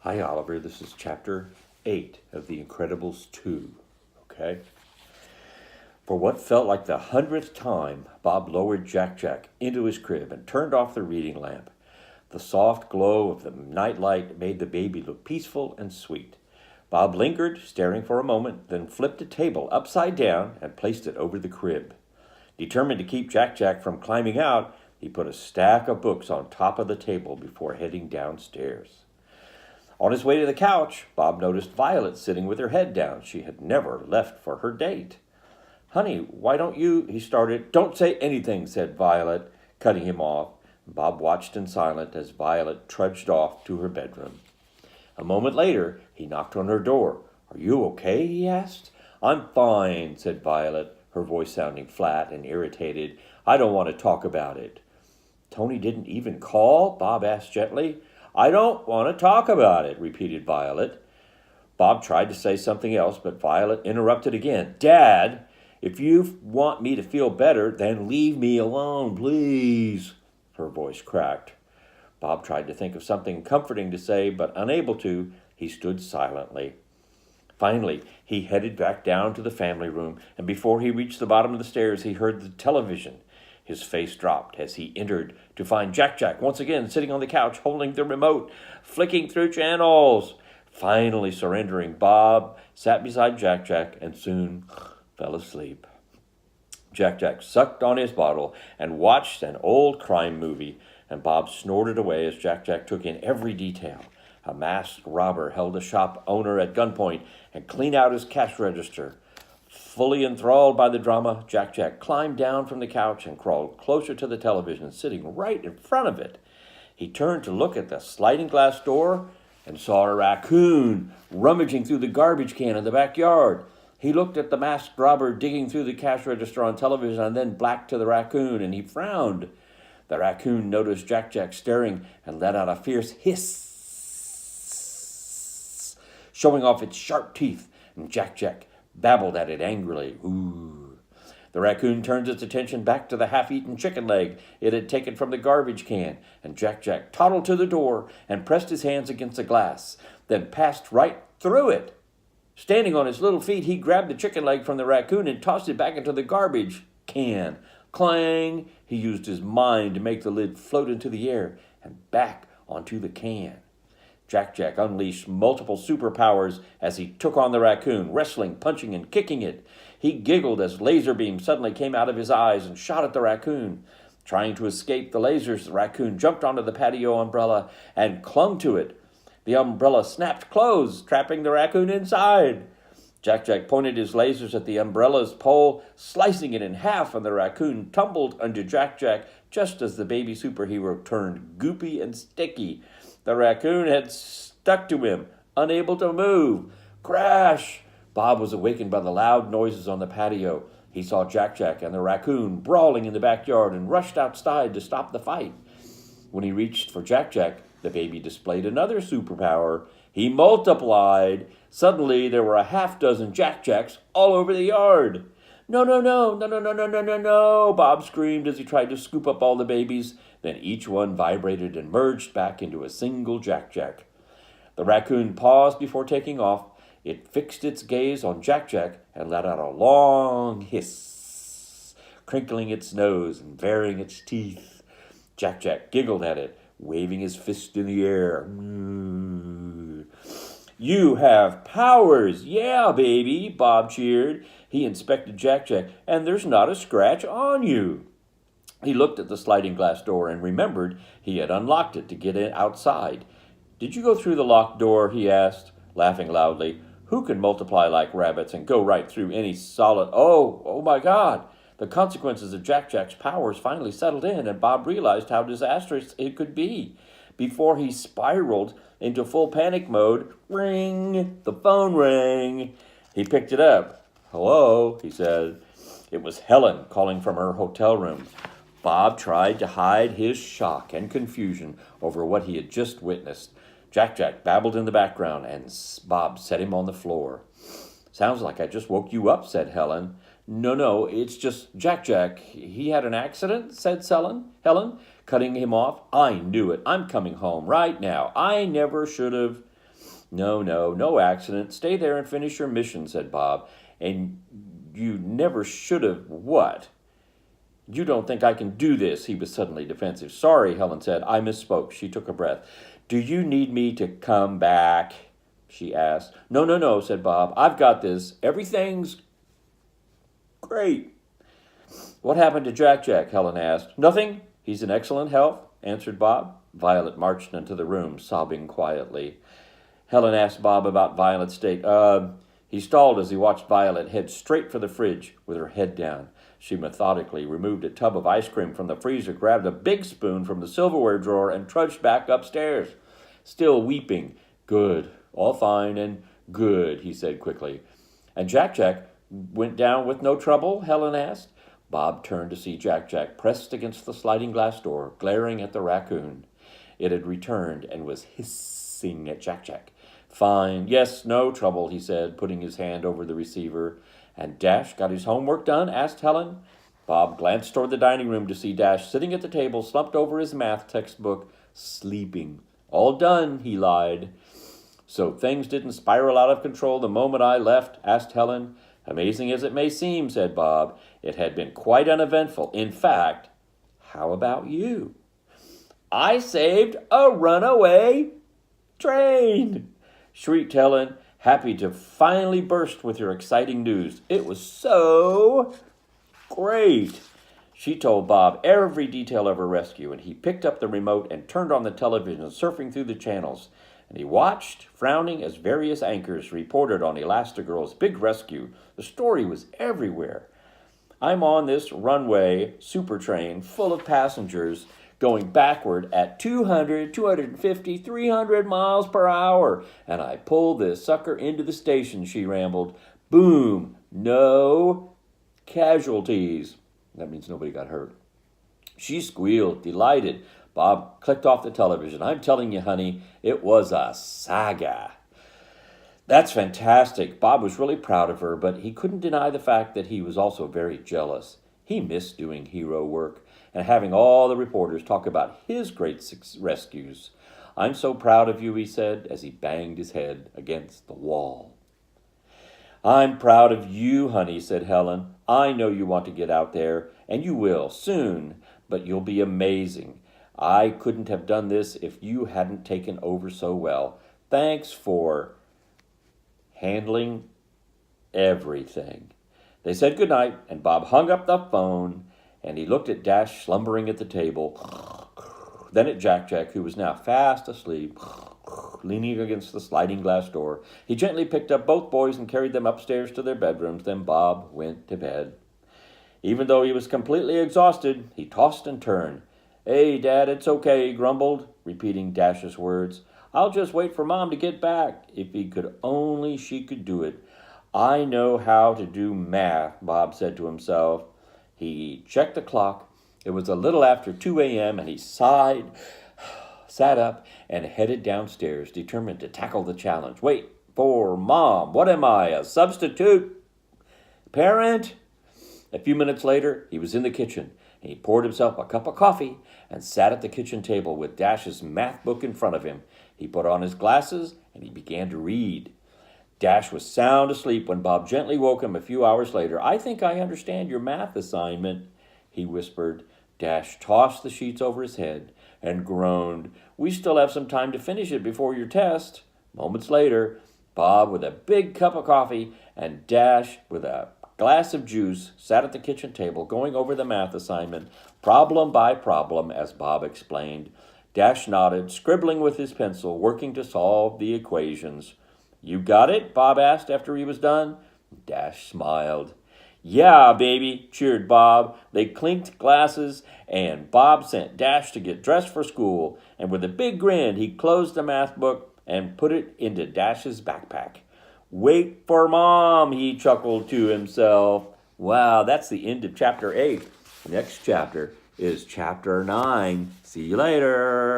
Hi, Oliver. This is chapter 8 of The Incredibles 2. Okay? For what felt like the 100th time, Bob lowered Jack into his crib and turned off the reading lamp. The soft glow of the nightlight made the baby look peaceful and sweet. Bob lingered, staring for a moment, then flipped a table upside down and placed it over the crib. Determined to keep Jack from climbing out, he put a stack of books on top of the table before heading downstairs. On his way to the couch, Bob noticed Violet sitting with her head down. She had never left for her date. "Honey, why don't you," he started. "Don't say anything," said Violet, cutting him off. Bob watched in silence as Violet trudged off to her bedroom. A moment later, he knocked on her door. "Are you okay?" he asked. "I'm fine," said Violet, her voice sounding flat and irritated. "I don't want to talk about it." "Tony didn't even call?" Bob asked gently. "I don't want to talk about it," repeated Violet. Bob tried to say something else, but Violet interrupted again. "Dad, if you want me to feel better, then leave me alone, please." Her voice cracked. Bob tried to think of something comforting to say, but unable to, he stood silently. Finally, he headed back down to the family room, and before he reached the bottom of the stairs, he heard the television. His face dropped as he entered to find Jack once again sitting on the couch holding the remote, flicking through channels. Finally surrendering, Bob sat beside Jack and soon fell asleep. Jack sucked on his bottle and watched an old crime movie, and Bob snorted away as Jack took in every detail. A masked robber held a shop owner at gunpoint and cleaned out his cash register. Fully enthralled by the drama, Jack climbed down from the couch and crawled closer to the television, sitting right in front of it. He turned to look at the sliding glass door and saw a raccoon rummaging through the garbage can in the backyard. He looked at the masked robber digging through the cash register on television and then back to the raccoon, and he frowned. The raccoon noticed Jack staring and let out a fierce hiss, showing off its sharp teeth, and Jack babbled at it angrily. "Ooh." The raccoon turned its attention back to the half-eaten chicken leg it had taken from the garbage can, and Jack toddled to the door and pressed his hands against the glass, then passed right through it. Standing on his little feet, he grabbed the chicken leg from the raccoon and tossed it back into the garbage can. Clang! He used his mind to make the lid float into the air and back onto the can. Jack unleashed multiple superpowers as he took on the raccoon, wrestling, punching, and kicking it. He giggled as laser beams suddenly came out of his eyes and shot at the raccoon. Trying to escape the lasers, the raccoon jumped onto the patio umbrella and clung to it. The umbrella snapped closed, trapping the raccoon inside. Jack pointed his lasers at the umbrella's pole, slicing it in half, and the raccoon tumbled under Jack just as the baby superhero turned goopy and sticky. The raccoon had stuck to him, unable to move. Crash! Bob was awakened by the loud noises on the patio. He saw Jack and the raccoon brawling in the backyard and rushed outside to stop the fight. When he reached for Jack, the baby displayed another superpower. He multiplied. Suddenly, there were a half-dozen Jacks all over the yard. No, Bob screamed as he tried to scoop up all the babies. Then each one vibrated and merged back into a single Jack. The raccoon paused before taking off. It fixed its gaze on Jack and let out a long hiss, crinkling its nose and baring its teeth. Jack giggled at it, waving his fist in the air. "You have powers! Yeah, baby!" Bob cheered. He inspected Jack, "and there's not a scratch on you." He looked at the sliding glass door and remembered he had unlocked it to get in outside. "Did you go through the locked door?" he asked, laughing loudly. "Who can multiply like rabbits and go right through any solid—" Oh my God! The consequences of Jack's powers finally settled in, and Bob realized how disastrous it could be. Before he spiraled into full panic mode, ring! The phone rang. He picked it up. "Hello," he said. It was Helen calling from her hotel room. Bob tried to hide his shock and confusion over what he had just witnessed. Jack babbled in the background, and Bob set him on the floor. "Sounds like I just woke you up," said Helen. No, it's just Jack. He had an accident," said Helen, cutting him off. "I knew it. I'm coming home right now. I never should have." No accident. Stay there and finish your mission, said Bob. And you never should have what? You don't think I can do this? He was suddenly defensive. Sorry, Helen said. I misspoke. She took a breath. Do you need me to come back? She asked. No, said Bob. I've got this. Everything's great. What happened to Jack? Helen asked. Nothing. He's in excellent health, answered Bob. Violet marched into the room, sobbing quietly. Helen asked Bob about Violet's state. He stalled as he watched Violet head straight for the fridge with her head down. She methodically removed a tub of ice cream from the freezer, grabbed a big spoon from the silverware drawer, and trudged back upstairs, still weeping. Good, all fine and good, he said quickly. And Jack went down with no trouble? Helen asked. Bob turned to see Jack pressed against the sliding glass door, glaring at the raccoon. It had returned and was hissing at Jack. Fine. Yes, no trouble, he said, putting his hand over the receiver. And Dash got his homework done? Asked Helen. Bob glanced toward the dining room to see Dash sitting at the table, slumped over his math textbook, sleeping. All done, he lied. So things didn't spiral out of control the moment I left? Asked Helen. Amazing as it may seem, said Bob, it had been quite uneventful. In fact, how about you? I saved a runaway train, shrieked Helen, happy to finally burst with her exciting news. It was so great. She told Bob every detail of her rescue, and he picked up the remote and turned on the television, surfing through the channels. And he watched, frowning, as various anchors reported on Elastigirl's big rescue. The story was everywhere. I'm on this runway super train full of passengers going backward at 200, 250, 300 miles per hour. And I pulled this sucker into the station, she rambled. Boom, no casualties. That means nobody got hurt. She squealed, delighted. Bob clicked off the television. I'm telling you, honey, it was a saga. That's fantastic. Bob was really proud of her, but he couldn't deny the fact that he was also very jealous. He missed doing hero work and having all the reporters talk about his great rescues. I'm so proud of you, he said, as he banged his head against the wall. I'm proud of you, honey, said Helen. I know you want to get out there, and you will, soon, but you'll be amazing. I couldn't have done this if you hadn't taken over so well. Thanks for handling everything. They said goodnight, and Bob hung up the phone, and he looked at Dash slumbering at the table, then at Jack, who was now fast asleep, leaning against the sliding glass door. He gently picked up both boys and carried them upstairs to their bedrooms. Then Bob went to bed. Even though he was completely exhausted, he tossed and turned. Hey, Dad, it's okay, he grumbled, repeating Dash's words. I'll just wait for Mom to get back. If he could only, she could do it. I know how to do math, Bob said to himself. He checked the clock. It was a little after 2 a.m., and he sighed, sat up, and headed downstairs, determined to tackle the challenge. Wait for Mom. What am I, a substitute parent? A few minutes later, he was in the kitchen, and he poured himself a cup of coffee and sat at the kitchen table with Dash's math book in front of him. He put on his glasses, and he began to read. Dash was sound asleep when Bob gently woke him a few hours later. I think I understand your math assignment, he whispered. Dash tossed the sheets over his head and groaned. We still have some time to finish it before your test. Moments later, Bob, with a big cup of coffee, and Dash, with a glass of juice, sat at the kitchen table going over the math assignment, problem by problem, as Bob explained. Dash nodded, scribbling with his pencil, working to solve the equations. You got it? Bob asked after he was done. Dash smiled. Yeah, baby, cheered Bob. They clinked glasses, and Bob sent Dash to get dressed for school. And with a big grin, he closed the math book and put it into Dash's backpack. Wait for Mom, he chuckled to himself. Wow, that's the end of Chapter 8. The next chapter is Chapter 9. See you later.